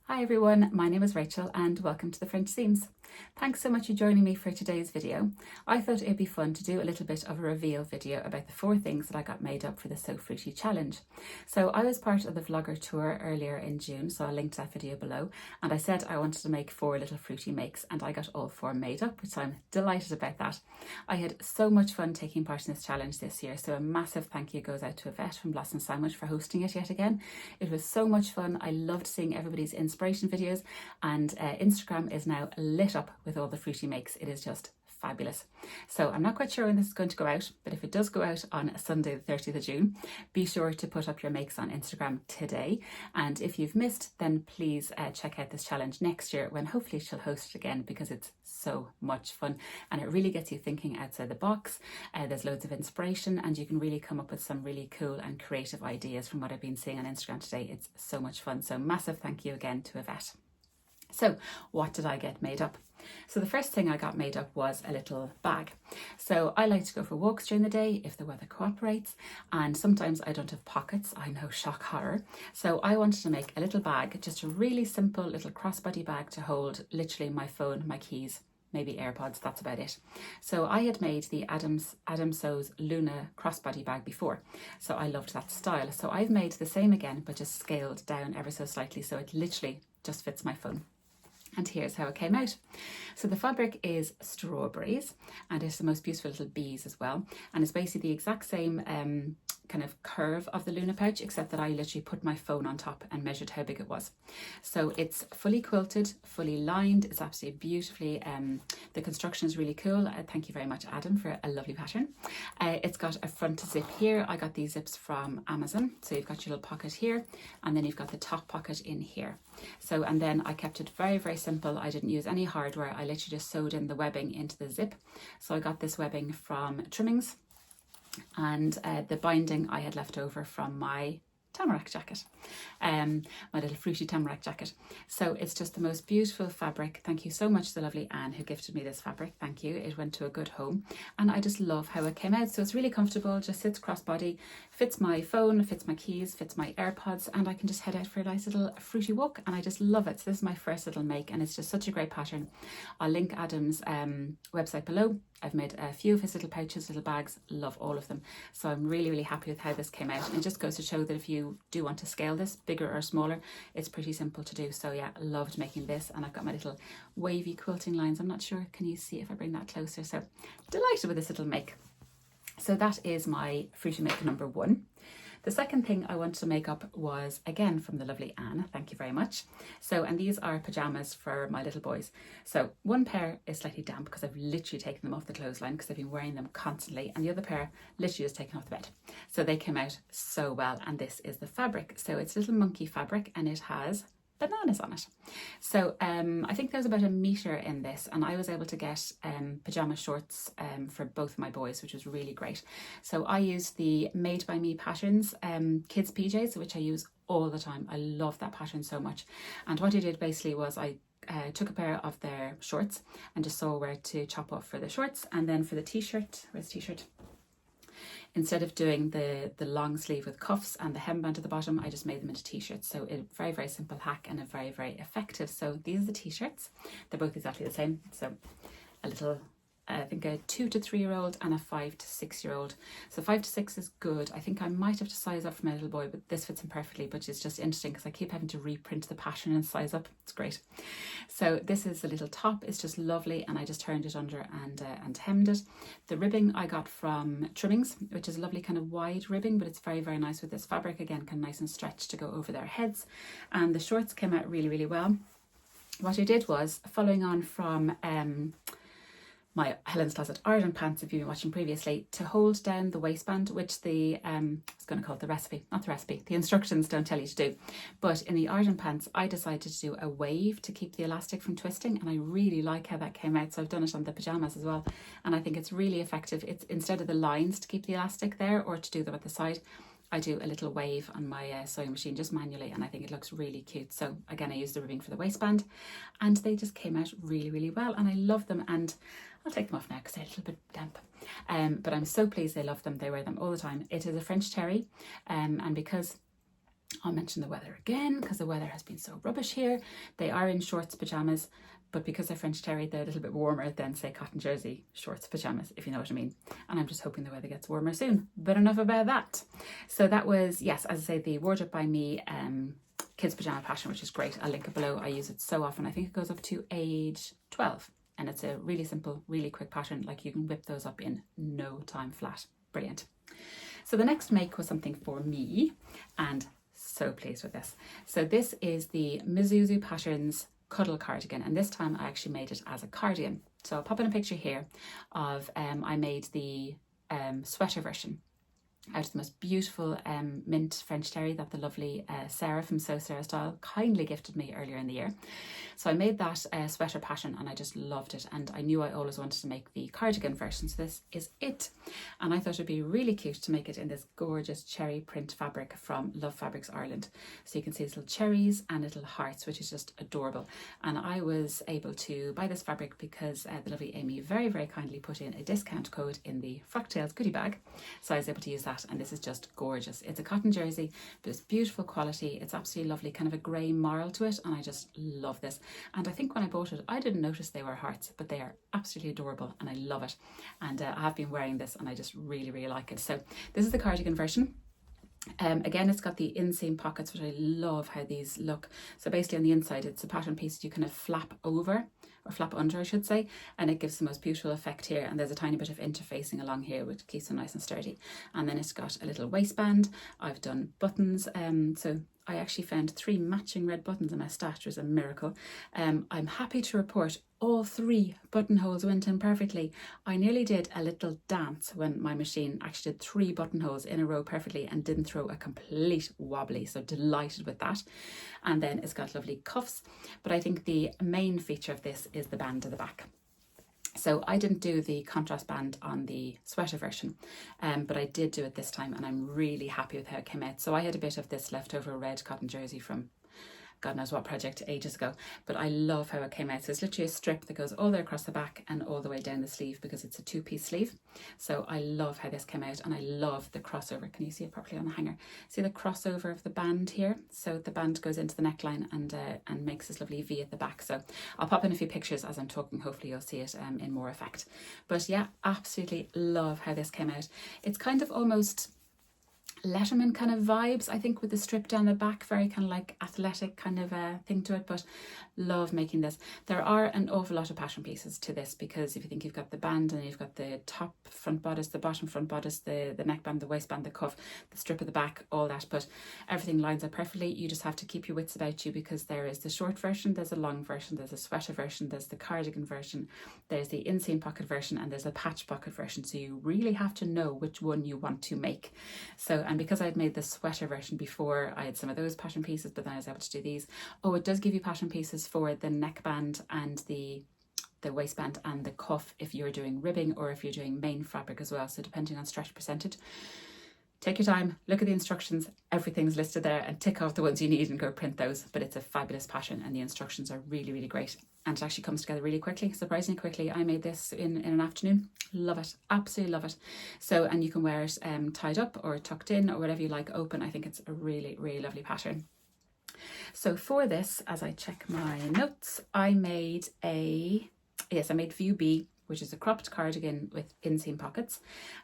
Hi everyone, my name is Rachel and welcome to the French Seams. Thanks so much for joining me for today's video. I thought it'd be fun to do a little bit of a reveal video about the 4 things that I got made up for the So Fruity challenge. So I was part of the vlogger tour earlier in June, so I'll link to that video below, and I said I wanted to make 4 little fruity makes and I got all 4 made up, which I'm delighted about that. I had so much fun taking part in this challenge this year, so a massive thank you goes out to Yvettes from Blossom Sandwich for hosting it yet again. It was so much fun. I loved seeing everybody's inspiration videos, and Instagram is now lit up with all the fruity makes. It is just fabulous. So I'm not quite sure when this is going to go out, but if it does go out on Sunday the 30th of June, be sure to put up your makes on Instagram today. And if you've missed, then please check out this challenge next year when hopefully she'll host it again, because it's so much fun and it really gets you thinking outside the box. There's loads of inspiration and you can really come up with some really cool and creative ideas from what I've been seeing on Instagram today. It's so much fun. So massive thank you again to Yvette. So what did I get made up? So the first thing I got made up was a little bag. So I like to go for walks during the day if the weather cooperates, and sometimes I don't have pockets. I know, shock horror. So I wanted to make a little bag, just a really simple little crossbody bag to hold literally my phone, my keys, maybe AirPods, that's about it. So I had made the Adam So's Luna crossbody bag before, so I loved that style. So I've made the same again, but just scaled down ever so slightly, so it literally just fits my phone. And here's how it came out. So the fabric is strawberries and it's the most beautiful little bees as well. And it's basically the exact same kind of curve of the Luna pouch, except that I literally put my phone on top and measured how big it was. So it's fully quilted, fully lined. It's absolutely beautifully, the construction is really cool. Thank you very much, Adam, for a lovely pattern. It's got a front zip here. I got these zips from Amazon. So you've got your little pocket here, and then you've got the top pocket in here. So, and then I kept it very, very simple. I didn't use any hardware. I literally just sewed in the webbing into the zip. So I got this webbing from Trimmings, and the binding I had left over from my tamarack jacket, my little fruity tamarack jacket. So it's just the most beautiful fabric. Thank you so much to the lovely Anne who gifted me this fabric. Thank you. It went to a good home and I just love how it came out. So it's really comfortable, just sits crossbody, fits my phone, fits my keys, fits my AirPods, and I can just head out for a nice little fruity walk, and I just love it. So this is my first little make and it's just such a great pattern. I'll link Adam's website below. I've made a few of his little pouches, little bags, love all of them. So I'm really, really happy with how this came out. And it just goes to show that if you do want to scale this, bigger or smaller, it's pretty simple to do. So yeah, loved making this. And I've got my little wavy quilting lines. I'm not sure, can you see if I bring that closer? So delighted with this little make. So that is my fruity make number 1. The second thing I wanted to make up was, again, from the lovely Anne. Thank you very much. So, and these are pajamas for my little boys. So one pair is slightly damp because I've literally taken them off the clothesline because I've been wearing them constantly. And the other pair literally just taken off the bed. So they came out so well. And this is the fabric. So it's little monkey fabric and it has bananas on it. So I think there's about 1 meter in this, and I was able to get pajama shorts for both of my boys, which was really great. So I used the Made by Me patterns kids PJs, which I use all the time. I love that pattern so much. And what I did basically was I took a pair of their shorts and just saw where to chop off for the shorts, and then for the t-shirt, where's the t-shirt? Instead of doing the long sleeve with cuffs and the hemband at the bottom, I just made them into t-shirts. So a very, very simple hack and a very, very effective. So these are the t-shirts. They're both exactly the same. So a little, I think a 2 to 3 year old and a 5 to 6 year old. So 5 to 6 is good. I think I might have to size up for my little boy, but this fits him perfectly, but it's just interesting because I keep having to reprint the pattern and size up. It's great. So this is a little top. It's just lovely, and I just turned it under and hemmed it. The ribbing I got from Trimmings, which is a lovely kind of wide ribbing, but it's very, very nice with this fabric. Again, kind of nice and stretched to go over their heads. And the shorts came out really, really well. What I did was, following on from my Helen's Closet Ireland pants, if you've been watching previously, to hold down the waistband, which the I was going to call it the recipe, not the recipe, the instructions don't tell you to do. But in the Ireland pants, I decided to do a wave to keep the elastic from twisting, and I really like how that came out. So I've done it on the pajamas as well, and I think it's really effective. It's instead of the lines to keep the elastic there or to do them at the side, I do a little wave on my sewing machine just manually, and I think it looks really cute. So again, I used the ribbing for the waistband and they just came out really, really well, and I love them. And I'll take them off now because they're a little bit damp. But I'm so pleased they love them. They wear them all the time. It is a French terry, and because I'll mention the weather again because the weather has been so rubbish here. They are in shorts, pajamas, but because they're French terry, they're a little bit warmer than, say, cotton jersey shorts, pajamas, if you know what I mean. And I'm just hoping the weather gets warmer soon. But enough about that. So that was, yes, as I say, the Wardrobe by Me kids pajama pattern, which is great. I'll link it below. I use it so often. I think it goes up to age 12. And it's a really simple, really quick pattern. Like, you can whip those up in no time flat. Brilliant. So the next make was something for me, and so pleased with this. So this is the Mizuzu Patterns Cuddle cardigan, and this time I actually made it as a cardigan. So I'll pop in a picture here of I made the sweater version out of the most beautiful mint French terry that the lovely Sarah from So Sarah Style kindly gifted me earlier in the year. So I made that sweater pattern and I just loved it, and I knew I always wanted to make the cardigan version, so this is it. And I thought it'd be really cute to make it in this gorgeous cherry print fabric from Love Fabrics Ireland. So you can see these little cherries and little hearts, which is just adorable. And I was able to buy this fabric because the lovely Amy very, very kindly put in a discount code in the Frocktails goodie bag. So I was able to use that, and this is just gorgeous. It's a cotton jersey, but it's beautiful quality. It's absolutely lovely, kind of a grey marl to it, and I just love this. And I think when I bought it, I didn't notice they were hearts, but they are absolutely adorable and I love it. And I have been wearing this and I just really, really like it. So this is the cardigan version. Again, it's got the inseam pockets, which I love how these look. So basically on the inside, it's a pattern piece that you kind of flap over, or flap under I should say, and it gives the most beautiful effect here. And there's a tiny bit of interfacing along here which keeps them nice and sturdy. And then it's got a little waistband. I've done buttons, so I actually found 3 matching red buttons in my stash, which was a miracle. I'm happy to report all 3 buttonholes went in perfectly. I nearly did a little dance when my machine actually did 3 buttonholes in a row perfectly and didn't throw a complete wobbly, so delighted with that. And then it's got lovely cuffs, but I think the main feature of this is the band at the back. So I didn't do the contrast band on the sweater version, but I did do it this time, and I'm really happy with how it came out. So I had a bit of this leftover red cotton jersey from God knows what project ages ago, but I love how it came out. So it's literally a strip that goes all the way across the back and all the way down the sleeve, because it's a 2-piece sleeve. So I love how this came out, and I love the crossover. Can you see it properly on the hanger? See the crossover of the band here? So the band goes into the neckline and makes this lovely V at the back. So I'll pop in a few pictures as I'm talking. Hopefully you'll see it in more effect. But yeah, absolutely love how this came out. It's kind of almost Letterman kind of vibes, I think, with the strip down the back, very kind of like athletic kind of thing to it, but love making this. There are an awful lot of pattern pieces to this, because if you think you've got the band, and then you've got the top front bodice, the bottom front bodice, the neckband, the waistband, the cuff, the strip at the back, all that, but everything lines up perfectly. You just have to keep your wits about you, because there is the short version, there's a long version, there's a sweater version, there's the cardigan version, there's the inseam pocket version, and there's a patch pocket version. So you really have to know which one you want to make. So, and because I'd made the sweater version before, I had some of those pattern pieces, but then I was able to do these. Oh, it does give you pattern pieces for the neckband and the waistband and the cuff if you're doing ribbing, or if you're doing main fabric as well. So depending on stretch percentage, take your time, look at the instructions, everything's listed there, and tick off the ones you need and go print those. But it's a fabulous pattern, and the instructions are really, really great. And it actually comes together really quickly, surprisingly quickly. I made this in an afternoon. Love it, absolutely love it. So, and you can wear it tied up or tucked in or whatever you like, open. I think it's a really, really lovely pattern. So for this, as I check my notes, I made View B, which is a cropped cardigan with inseam pockets,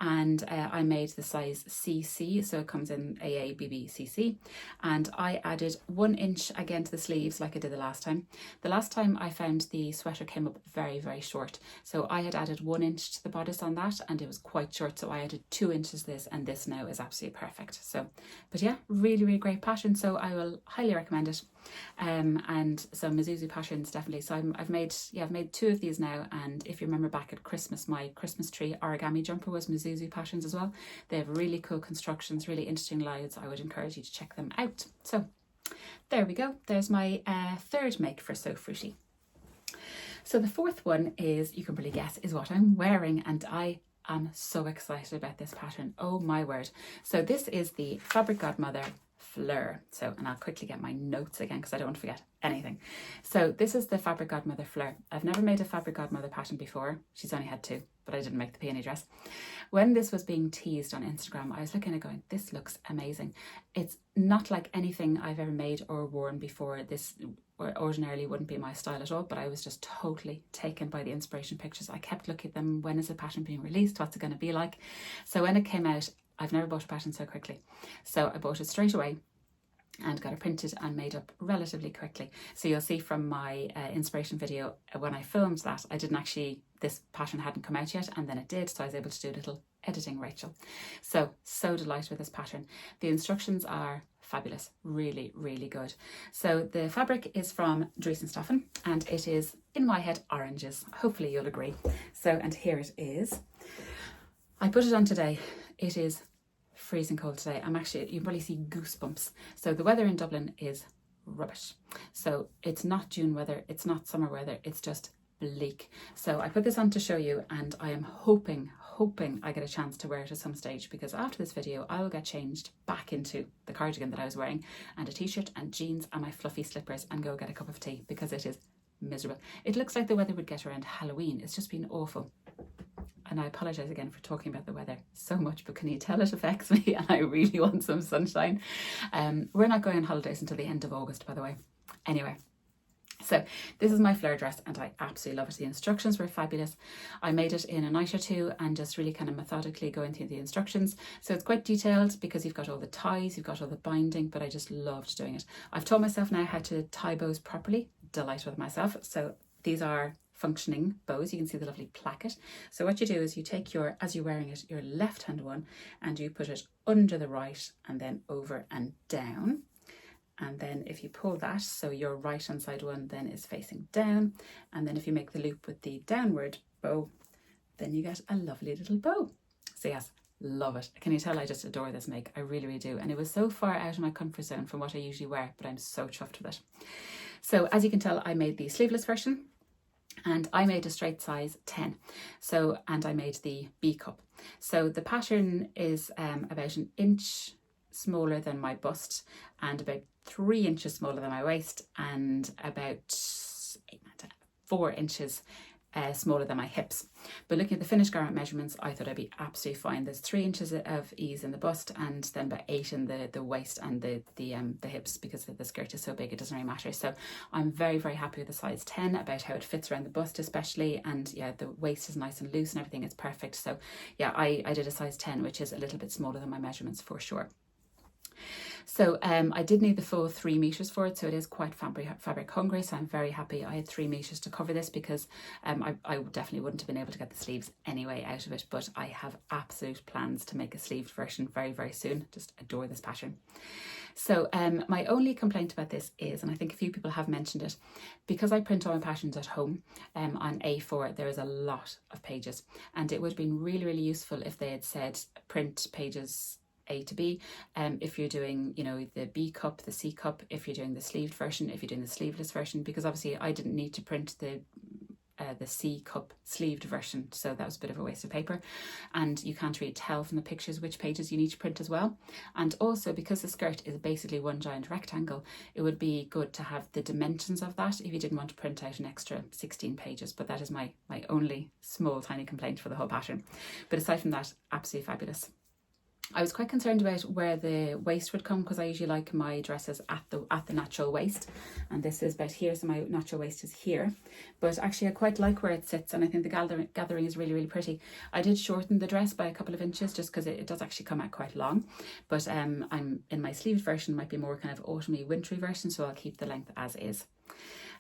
and I made the size CC, so it comes in AA, BB, CC, and I added 1 inch again to the sleeves like I did the last time. The last time I found the sweater came up very, very short, so I had added 1 inch to the bodice on that, and it was quite short, so I added 2 inches to this, and this now is absolutely perfect. So, but yeah, really, really great pattern, so I will highly recommend it. And so Mizuzu patterns, definitely. So I've made 2 of these now, and if you remember back at Christmas, my Christmas tree origami jumper was Mizuzu patterns as well. They have really cool constructions, really interesting lines. I would encourage you to check them out. So there we go, there's my 3rd make for So Fruity. So the 4th one is, you can probably guess, is what I'm wearing, and I am so excited about this pattern. Oh my word. So this is the Fabric Godmother Fleur. So, and I'll quickly get my notes again because I don't want to forget anything. So this is the Fabric Godmother Fleur. I've never made a Fabric Godmother pattern before. She's only had 2. but I didn't make the peony dress. When this was being teased on Instagram, I was looking at it going, this looks amazing. It's not like anything I've ever made or worn before. This ordinarily wouldn't be my style at all, but I was just totally taken by the inspiration pictures. I kept looking at them. When is the pattern being released? What's it going to be like? So when it came out, I've never bought a pattern so quickly. So I bought it straight away and got it printed and made up relatively quickly. So you'll see from my inspiration video, when I filmed that, I didn't actually, this pattern hadn't come out yet, and then it did, so I was able to do a little editing, Rachel. So delighted with this pattern. The instructions are fabulous, really, really good. So the fabric is from Driessen stoffen, and it is, in my head, oranges. Hopefully you'll agree. So, and here it is. I put it on today. It is freezing cold today. I'm actually, you can probably see goosebumps. So the weather in Dublin is rubbish. So it's not June weather, it's not summer weather, it's just bleak. So I put this on to show you, and I am hoping I get a chance to wear it at some stage, because after this video I will get changed back into the cardigan that I was wearing and a t-shirt and jeans and my fluffy slippers and go get a cup of tea, because it is miserable. It looks like the weather would get around Halloween. It's just been awful. And I apologise again for talking about the weather so much, but can you tell it affects me and I really want some sunshine. We're not going on holidays until the end of August, by the way. Anyway, so this is my Fleur dress and I absolutely love it. The instructions were fabulous. I made it in a night or two and just really kind of methodically going through the instructions. So it's quite detailed because you've got all the ties, you've got all the binding, but I just loved doing it. I've taught myself now how to tie bows properly. Delighted with myself. So these are functioning bows. You can see the lovely placket. So what you do is you take your, as you're wearing it, your left hand one, and you put it under the right and then over and down. And then if you pull that, so your right hand side one then is facing down. And then if you make the loop with the downward bow, then you get a lovely little bow. So yes, love it. Can you tell I just adore this make? I really, really do. And it was so far out of my comfort zone from what I usually wear, but I'm so chuffed with it. So as you can tell, I made the sleeveless version. And I made a straight size 10. So, and I made the B cup. So the pattern is about an inch smaller than my bust and about 3 inches smaller than my waist and about 4 inches smaller than my hips. But looking at the finished garment measurements, I thought I'd be absolutely fine. There's 3 inches of ease in the bust and then about 8 in the waist and the hips, because the skirt is so big it doesn't really matter. So I'm very, very happy with the size 10, about how it fits around the bust especially, and yeah, the waist is nice and loose and everything is perfect. So yeah, I did a size 10, which is a little bit smaller than my measurements for sure. So I did need the full 3 meters for it, so it is quite fabric hungry, so I'm very happy I had 3 meters to cover this, because I definitely wouldn't have been able to get the sleeves anyway out of it, but I have absolute plans to make a sleeved version very, very soon. Just adore this pattern. So my only complaint about this is, and I think a few people have mentioned it, because I print all my patterns at home on A4, there is a lot of pages, and it would have been really, really useful if they had said print pages A to B, if you're doing, you know, the B cup, the C cup, if you're doing the sleeved version, if you're doing the sleeveless version, because obviously I didn't need to print the C cup sleeved version, so that was a bit of a waste of paper, and you can't really tell from the pictures which pages you need to print as well. And also, because the skirt is basically one giant rectangle, it would be good to have the dimensions of that if you didn't want to print out an extra 16 pages. But that is my only small tiny complaint for the whole pattern. But aside from that, absolutely fabulous. I was quite concerned about where the waist would come, because I usually like my dresses at the natural waist, and this is about here, so my natural waist is here. But actually I quite like where it sits, and I think the gathering is really, really pretty. I did shorten the dress by a couple of inches just because it does actually come out quite long, but I'm in my sleeved version, might be more kind of autumny wintry version, so I'll keep the length as is.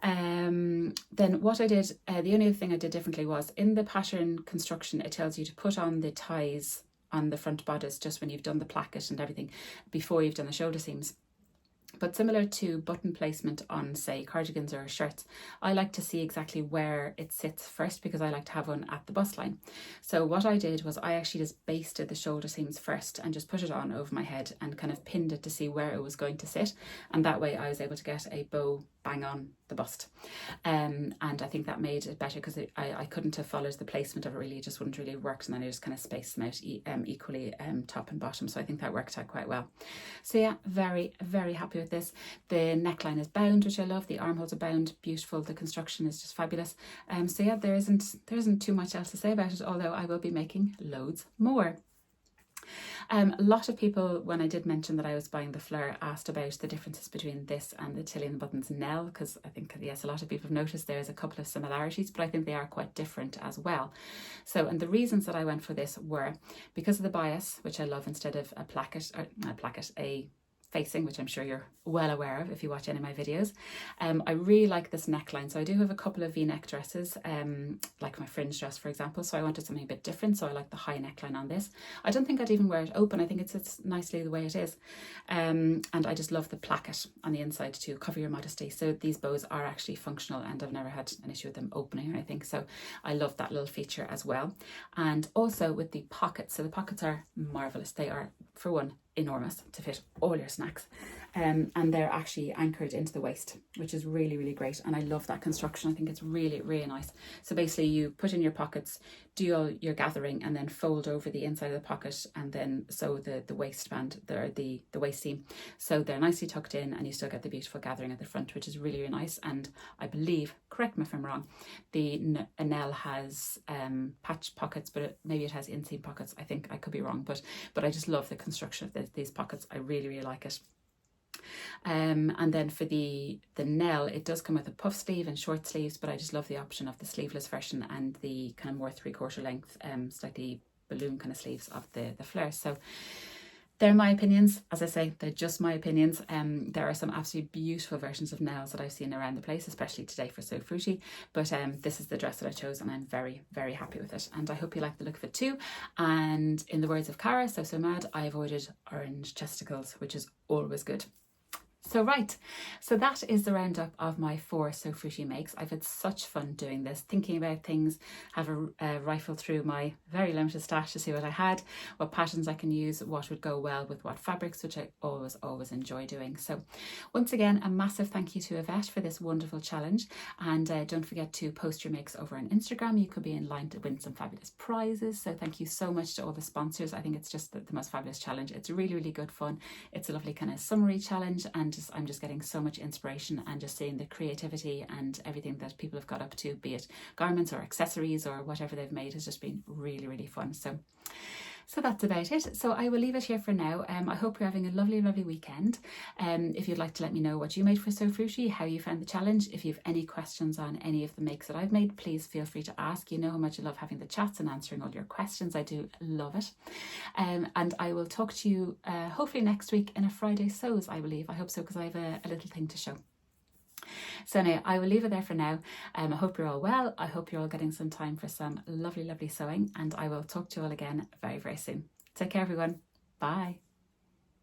Then what I did, the only other thing I did differently was, in the pattern construction it tells you to put on the ties on the front bodice just when you've done the placket and everything, before you've done the shoulder seams. But similar to button placement on, say, cardigans or shirts, I like to see exactly where it sits first, because I like to have one at the bust line. So what I did was I actually just basted the shoulder seams first and just put it on over my head and kind of pinned it to see where it was going to sit, and that way I was able to get a bow bang on the bust. And I think that made it better, because I couldn't have followed the placement of it really, it just wouldn't really have worked, and then I just kind of spaced them out equally, top and bottom, so I think that worked out quite well. So yeah, very, very happy with with this. The neckline is bound, which I love. The armholes are bound, beautiful. The construction is just fabulous. So yeah, there isn't too much else to say about it, although I will be making loads more. A lot of people, when I did mention that I was buying the Fleur, asked about the differences between this and the Tilly and the Buttons Nell, because I think, yes, a lot of people have noticed there's a couple of similarities, but I think they are quite different as well. So, and the reasons that I went for this were because of the bias, which I love, instead of a facing, which I'm sure you're well aware of if you watch any of my videos. I really like this neckline. So I do have a couple of v-neck dresses, like my fringe dress, for example. So I wanted something a bit different. So I like the high neckline on this. I don't think I'd even wear it open. I think it sits nicely the way it is. And I just love the placket on the inside to cover your modesty. So these bows are actually functional, and I've never had an issue with them opening or anything. So I love that little feature as well. And also with the pockets. So the pockets are marvelous. They are, for one, enormous to fit all your snacks, and they're actually anchored into the waist, which is really, really great. And I love that construction. I think it's really, really nice. So basically you put in your pockets, do all your gathering, and then fold over the inside of the pocket, and then sew the waistband, the waist seam, so they're nicely tucked in, and you still get the beautiful gathering at the front, which is really, really nice. And I believe, correct me if I'm wrong, the Nell has patch pockets, but maybe it has inseam pockets. I think, I could be wrong, but I just love the construction of these pockets. I really, really like it. And then for the Nell, it does come with a puff sleeve and short sleeves, but I just love the option of the sleeveless version and the kind of more 3/4 length, slightly balloon kind of sleeves of the Fleur. So they're my opinions. As I say, they're just my opinions. There are some absolutely beautiful versions of Nells that I've seen around the place, especially today for So Fruity. But this is the dress that I chose, and I'm very, very happy with it. And I hope you like the look of it too. And in the words of Cara, so mad, I avoided orange chesticles, which is always good. So right, so that is the roundup of my 4 So Fruity makes. I've had such fun doing this, thinking about things, have a rifle through my very limited stash to see what I had, what patterns I can use, what would go well with what fabrics, which I always enjoy doing. So once again, a massive thank you to Yvette for this wonderful challenge. And don't forget to post your makes over on Instagram. You could be in line to win some fabulous prizes. So thank you so much to all the sponsors. I think it's just the most fabulous challenge. It's really, really good fun. It's a lovely kind of summery challenge, and I'm just getting so much inspiration, and just seeing the creativity and everything that people have got up to, be it garments or accessories or whatever they've made, has just been really, really fun. So that's about it. So I will leave it here for now. I hope you're having a lovely, lovely weekend. If you'd like to let me know what you made for So Fruity, how you found the challenge, if you have any questions on any of the makes that I've made, please feel free to ask. You know how much I love having the chats and answering all your questions. I do love it. And I will talk to you hopefully next week in a Friday Sews, I believe. I hope so, because I have a little thing to show. So anyway, I will leave it there for now. I hope you're all well. I hope you're all getting some time for some lovely, lovely sewing, and I will talk to you all again very, very soon. Take care, everyone. Bye.